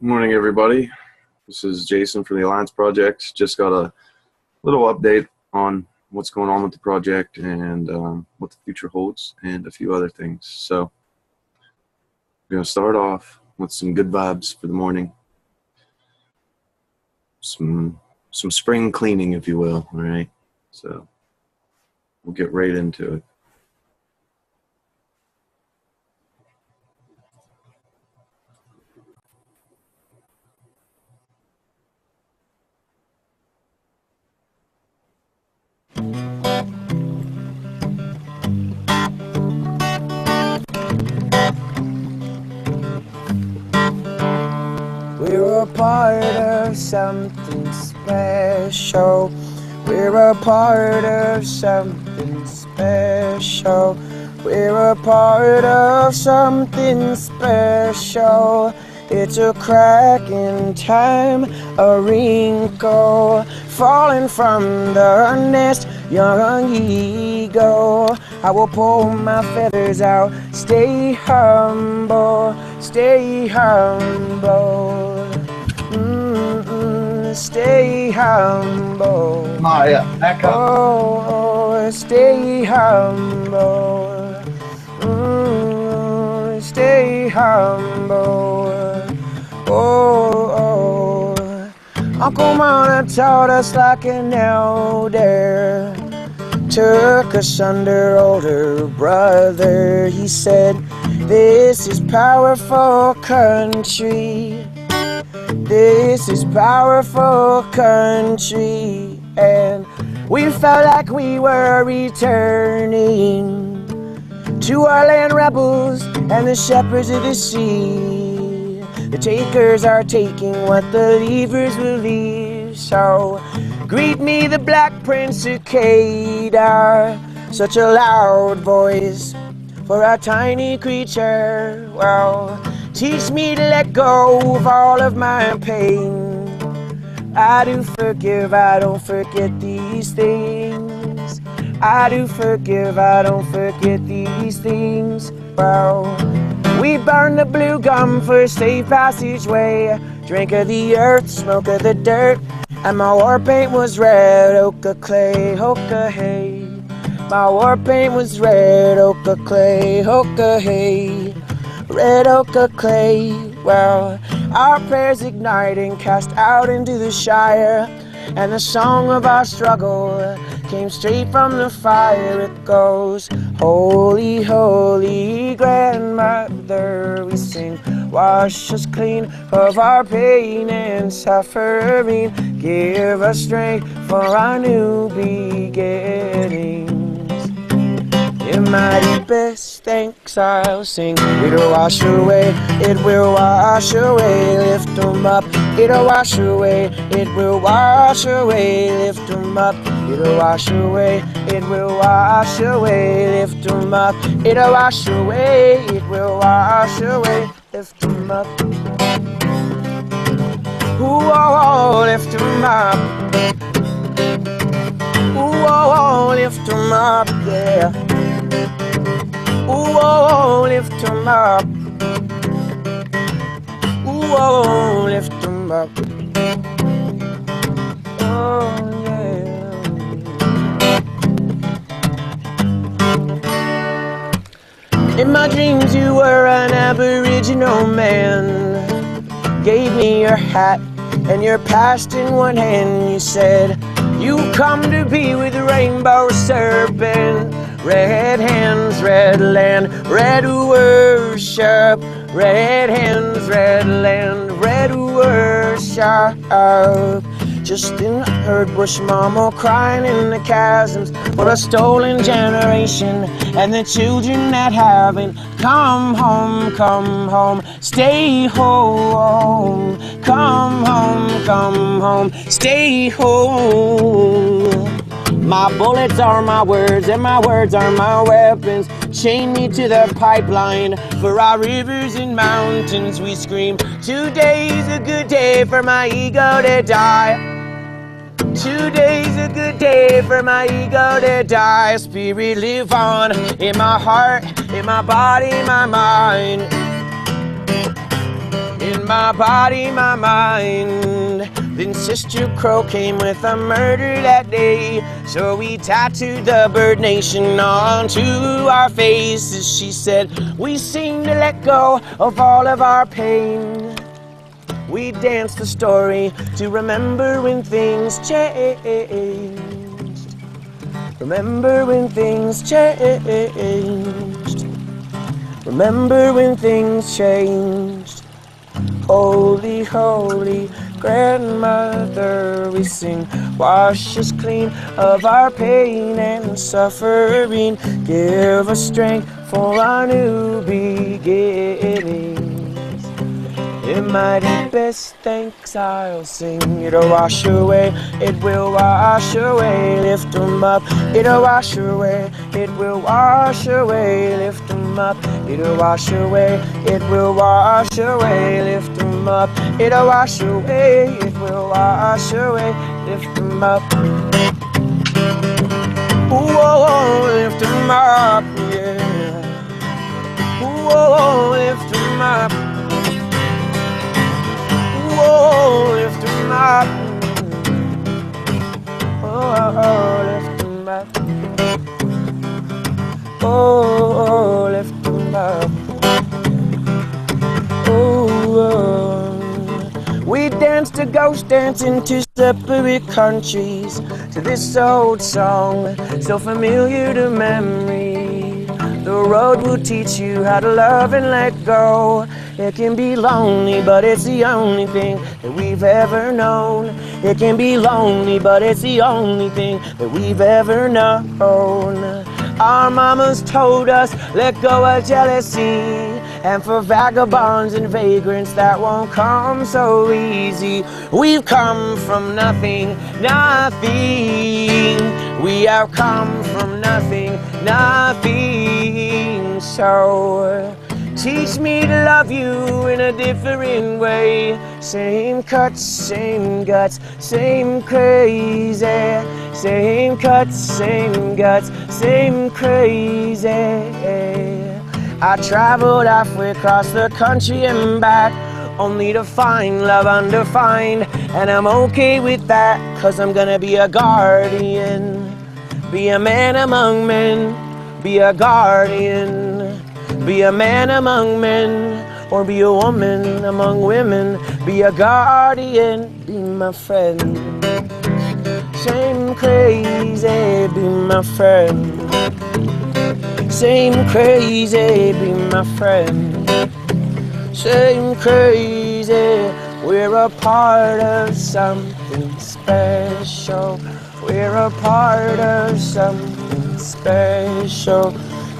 Morning, everybody. This is Jason from the Alliance Project. Just got a little update on what's going on with the project and what the future holds and a few other things. So I'm going to start off with some good vibes for the morning. Some spring cleaning, if you will, all right? So we'll get right into it. We're a part of something special. We're a part of something special. We're a part of something special. It's a crack in time, a wrinkle falling from the nest, young eagle. I will pull my feathers out, stay humble, stay humble. Stay humble. Maya, back up. Oh, stay humble. Stay humble. Oh, Uncle Mona taught us like an elder. Took us under older brother. He said, this is powerful country. This is powerful country. And we felt like we were returning to our land rebels and the shepherds of the sea. The takers are taking what the leavers will leave. So greet me, the Black Prince of Kedar. Such a loud voice for a tiny creature. Well, teach me to let go of all of my pain. I do forgive, I don't forget these things. I do forgive, I don't forget these things. Well, we burn the blue gum for a safe passageway. Drink of the earth, smoke of the dirt. And my war paint was red, ochre clay, ochre hay. My war paint was red, ochre clay, ochre hay. Red ochre clay. Well, our prayers ignite and cast out into the Shire. And the song of our struggle came straight from the fire. It goes, holy, holy grandmother. We sing, wash us clean of our pain and suffering. Give us strength for our new beginnings. In my deepest thanks I'll sing. It'll wash away, it will wash away. Lift 'em up, it'll wash away. It will wash away, lift 'em up. It'll wash away, it will wash away. Lift 'em up, it'll wash away. It will wash away, lift 'em up. Ooh, oh, oh, lift 'em up. Ooh, oh, oh, lift 'em up, yeah. Ooh, oh, lift 'em up. Ooh, oh, lift 'em up. Oh, yeah. In my dreams you were an Aboriginal man. Gave me your hat and your past in one hand. You said, you come to be with the rainbow serpent. Red hands, red land, red worship. Red hands, red land, red worship. Just in the herd bush, mama crying in the chasms for a stolen generation and the children that haven't come home, come home, stay home. Come home, stay home. My bullets are my words and my words are my weapons. Chain me to the pipeline. For our rivers and mountains we scream, today's a good day for my ego to die. Today's a good day for my ego to die. Spirit live on in my heart, in my body, my mind. In my body, my mind. Then Sister Crow came with a murder that day, so we tattooed the Bird Nation onto our faces. She said, we seem to let go of all of our pain. We danced the story to remember when things changed. Remember when things changed. Remember when things changed. Holy, holy grandmother, we sing, wash us clean of our pain and suffering. Give us strength for our new beginnings. In my deepest thanks I'll sing. It'll wash away, it will wash away. Lift them up, it'll wash away, it will wash away. Lift them up, it'll wash away, it will wash away. Lift them up, it'll wash away, it will wash away. Lift them up. Whoa, lift them up, yeah. Whoa, lift them up. Whoa, lift them up. Oh, lift them up. Oh, lift them up. Oh, we danced a ghost dance into separate countries to this old song, so familiar to memory. The road will teach you how to love and let go. It can be lonely, but it's the only thing that we've ever known. It can be lonely, but it's the only thing that we've ever known. Our mamas told us, let go of jealousy. And for vagabonds and vagrants, that won't come so easy. We've come from nothing, nothing. We have come from nothing, nothing. So teach me to love you in a different way. Same cuts, same guts, same crazy. Same cuts, same guts, same crazy. I traveled halfway across the country and back, only to find love undefined. And I'm okay with that, 'cause I'm gonna be a guardian. Be a man among men, be a guardian. Be a man among men, or be a woman among women. Be a guardian, be my friend. Same crazy, be my friend. Same crazy, be my friend. Same crazy, we're a part of something special. We're a part of something special.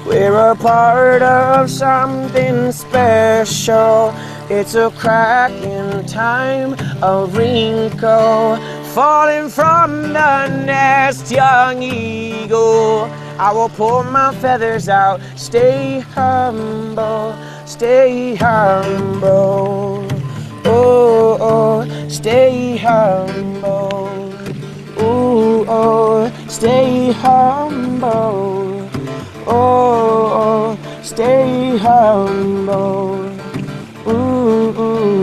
We're a part of something special. It's a crack in time, a wrinkle falling from the nest, young eagle. I will pull my feathers out, stay humble, stay humble. Oh, oh, stay humble. Ooh, oh, stay humble. Oh, oh, stay humble. Ooh, ooh.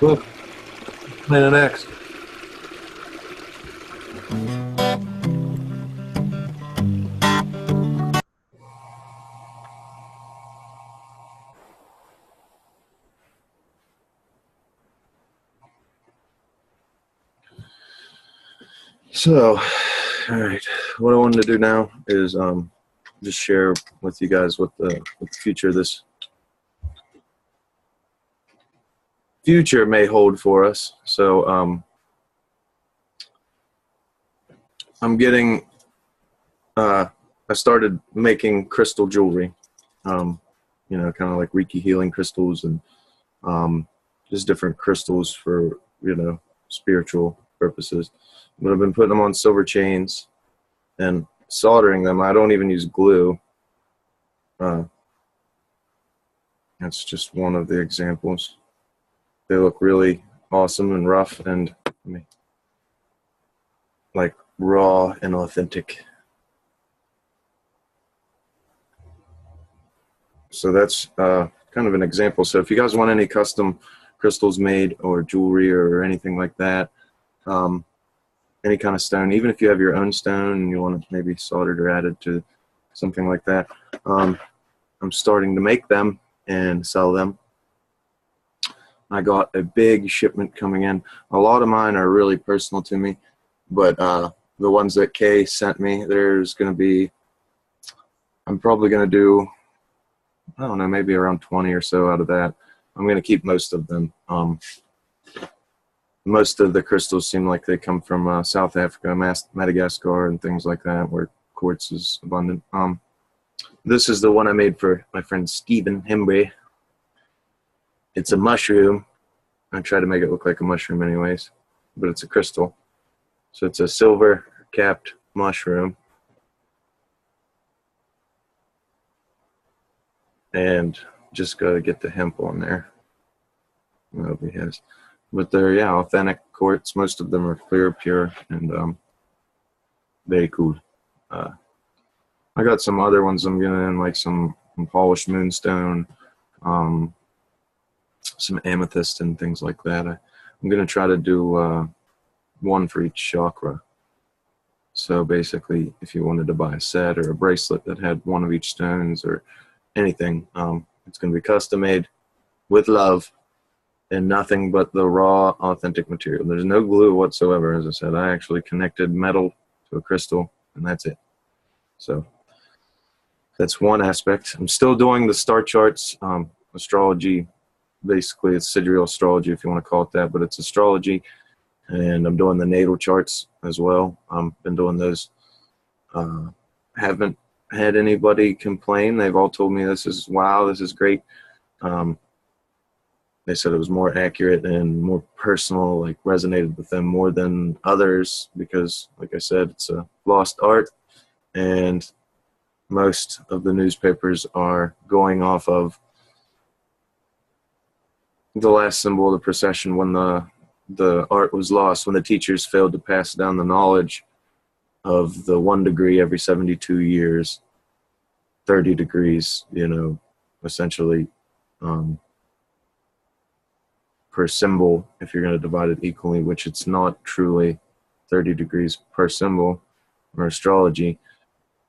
Look, play the next. So, all right, what I wanted to do now is just share with you guys what the future of this future may hold for us. So I'm getting I started making crystal jewelry, you know, kind of like Reiki healing crystals and just different crystals for, you know, spiritual purposes. But I've been putting them on silver chains and soldering them. I don't even use glue. That's just one of the examples. They look really awesome and rough and like raw and authentic. So that's kind of an example. So if you guys want any custom crystals made or jewelry or anything like that, any kind of stone, even if you have your own stone and you want it maybe soldered or added to something like that, I'm starting to make them and sell them. I got a big shipment coming in. A lot of mine are really personal to me, but the ones that Kay sent me, there's going to be, I'm probably going to do, I don't know, maybe around 20 or so out of that. I'm going to keep most of them. Most of the crystals seem like they come from South Africa, Madagascar, and things like that, where quartz is abundant. This is the one I made for my friend Stephen Hembre. It's a mushroom. I try to make it look like a mushroom anyways, but it's a crystal. So it's a silver capped mushroom. And just got to get the hemp on there. I hope he has. But they're, yeah, authentic quartz. Most of them are clear, pure, and very cool. I got some other ones I'm getting in, like some polished moonstone, some amethyst and things like that. I'm going to try to do one for each chakra. So basically, if you wanted to buy a set or a bracelet that had one of each stones or anything, it's going to be custom made with love and nothing but the raw, authentic material. There's no glue whatsoever. As I said, I actually connected metal to a crystal, and that's it. So that's one aspect. I'm still doing the star charts, astrology. Basically, it's sidereal astrology, if you want to call it that, but it's astrology. And I'm doing the natal charts as well. Been doing those. Haven't had anybody complain. They've all told me this is, wow, this is great. They said it was more accurate and more personal, like resonated with them more than others because, like I said, it's a lost art. And most of the newspapers are going off of the last symbol of the procession when the art was lost, when the teachers failed to pass down the knowledge of the 1 degree every 72 years, 30 degrees, you know, essentially per symbol, if you're going to divide it equally, which it's not truly 30 degrees per symbol or astrology,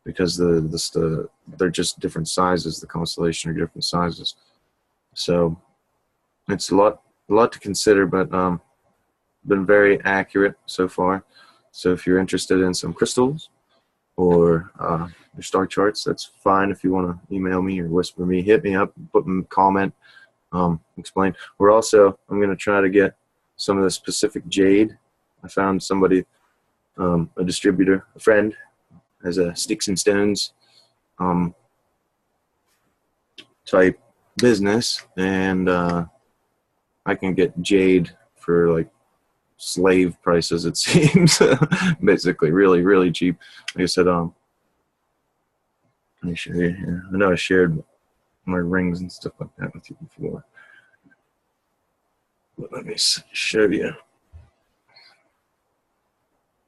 because they're just different sizes. The constellation are different sizes. So it's a lot to consider, but been very accurate so far. So if you're interested in some crystals or your star charts, that's fine. If you want to email me or whisper me, hit me up, put a comment, explain. I'm going to try to get some of the specific jade. I found somebody, a distributor, a friend, as a sticks and stones type business, and I can get jade for like slave prices, it seems. Basically really, really cheap. Like I said, let me show you here. I know I shared my rings and stuff like that with you before, but let me show you.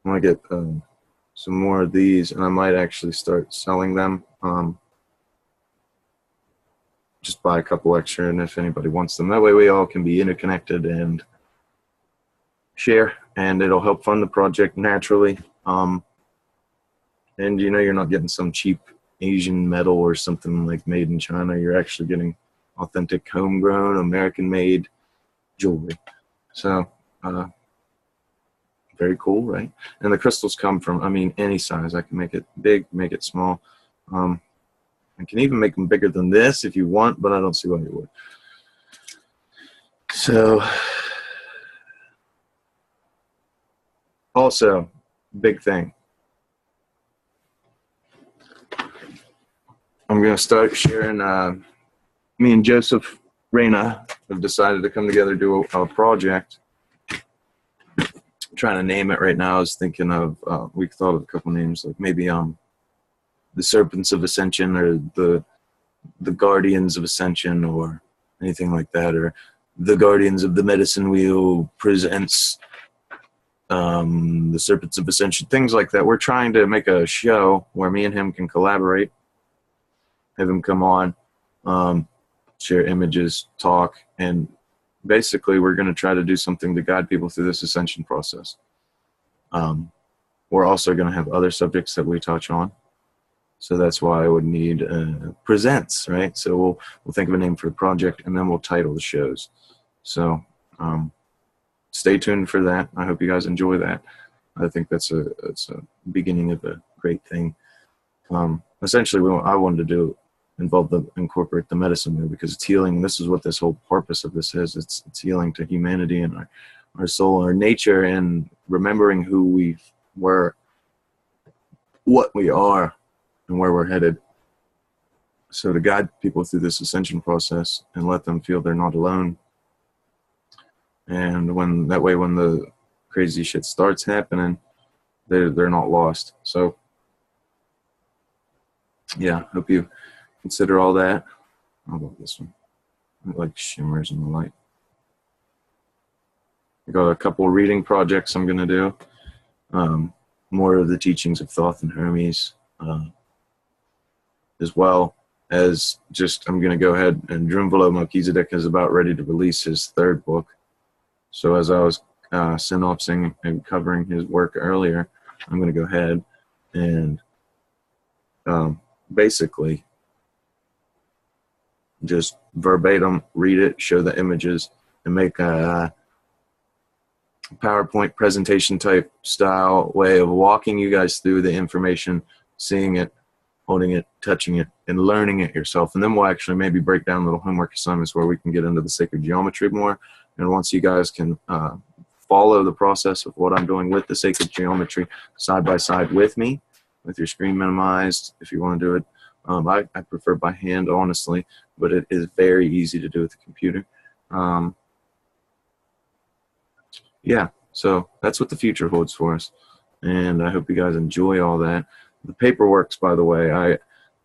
I'm gonna get some more of these, and I might actually start selling them. Just buy a couple extra, and if anybody wants them, that way we all can be interconnected and share, and it'll help fund the project naturally. And you know, you're not getting some cheap Asian metal or something like made in China. You're actually getting authentic, homegrown, American-made jewelry. So very cool, right? And the crystals come from, I mean, any size. I can make it big, make it small. I can even make them bigger than this if you want, but I don't see why you would. So, also, big thing. I'm going to start sharing, me and Joseph Reyna have decided to come together, do a project. I'm trying to name it right now. I was thinking of, we thought of a couple names, like maybe the Serpents of Ascension, or the Guardians of Ascension, or anything like that, or the Guardians of the Medicine Wheel presents the Serpents of Ascension, things like that. We're trying to make a show where me and him can collaborate, have him come on, share images, talk, and basically we're going to try to do something to guide people through this ascension process. We're also going to have other subjects that we touch on. So that's why I would need presents, right? So we'll think of a name for the project, and then we'll title the shows. So stay tuned for that. I hope you guys enjoy that. I think it's a beginning of a great thing. Essentially, I wanted to incorporate the medicine there because it's healing. This is what this whole purpose of this is. It's healing to humanity and our soul, our nature, and remembering who we were, what we are, and where we're headed. So to guide people through this ascension process and let them feel they're not alone. And when the crazy shit starts happening, they're not lost. So yeah, hope you consider all that. How about this one? I like shimmers in the light. I got a couple reading projects I'm gonna do. More of the teachings of Thoth and Hermes, as well as just I'm gonna go ahead and Drunvalo Melchizedek is about ready to release his third book. So as I was synopsing and covering his work earlier, I'm gonna go ahead and basically just verbatim read it, show the images, and make a PowerPoint presentation type style way of walking you guys through the information, seeing it, holding it, touching it, and learning it yourself. And then we'll actually maybe break down little homework assignments where we can get into the sacred geometry more. And once you guys can follow the process of what I'm doing with the sacred geometry side by side with me, with your screen minimized, if you want to do it. I prefer by hand, honestly, but it is very easy to do with the computer. Yeah, so that's what the future holds for us. And I hope you guys enjoy all that. The paperwork's, by the way,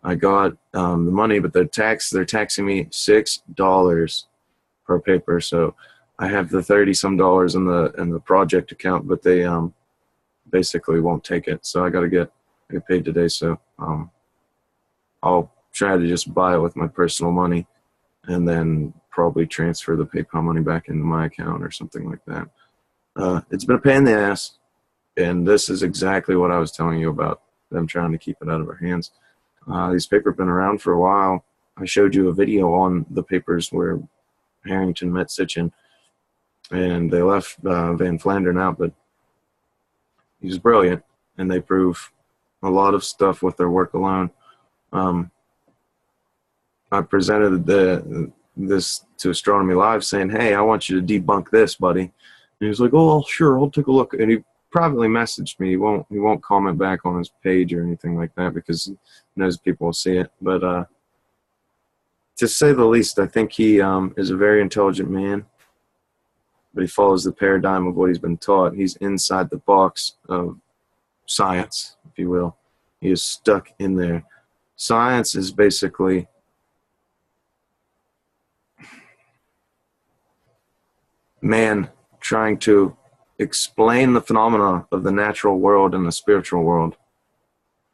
I got the money, but they're taxing me $6 per paper. So I have the $30-some in the project account, but they basically won't take it. So I got to get paid today. So I'll try to just buy it with my personal money and then probably transfer the PayPal money back into my account or something like that. It's been a pain in the ass, and this is exactly what I was telling you about them trying to keep it out of our hands. These papers have been around for a while. I showed you a video on the papers where Harrington met Sitchin, and they left Van Flandern out, but he's brilliant, and they prove a lot of stuff with their work alone. I presented this to Astronomy Live saying, hey, I want you to debunk this, buddy. And he was like, oh, sure, I'll take a look. And he privately messaged me. He won't comment back on his page or anything like that because he knows people will see it. But to say the least, I think he is a very intelligent man, but he follows the paradigm of what he's been taught. He's inside the box of science, if you will. He is stuck in there. Science is basically man trying to explain the phenomena of the natural world and the spiritual world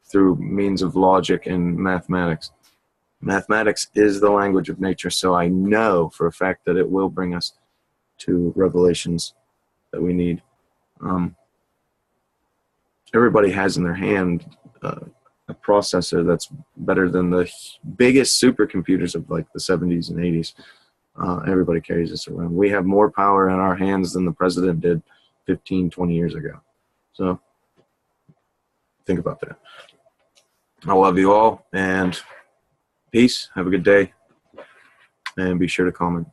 through means of logic and mathematics. Mathematics is the language of nature, so I know for a fact that it will bring us to revelations that we need. Everybody has in their hand a processor that's better than the biggest supercomputers of like the 70s and 80s. Everybody carries this around. We have more power in our hands than the president did 15, 20 years ago. So think about that. I love you all, and peace. Have a good day, and be sure to comment.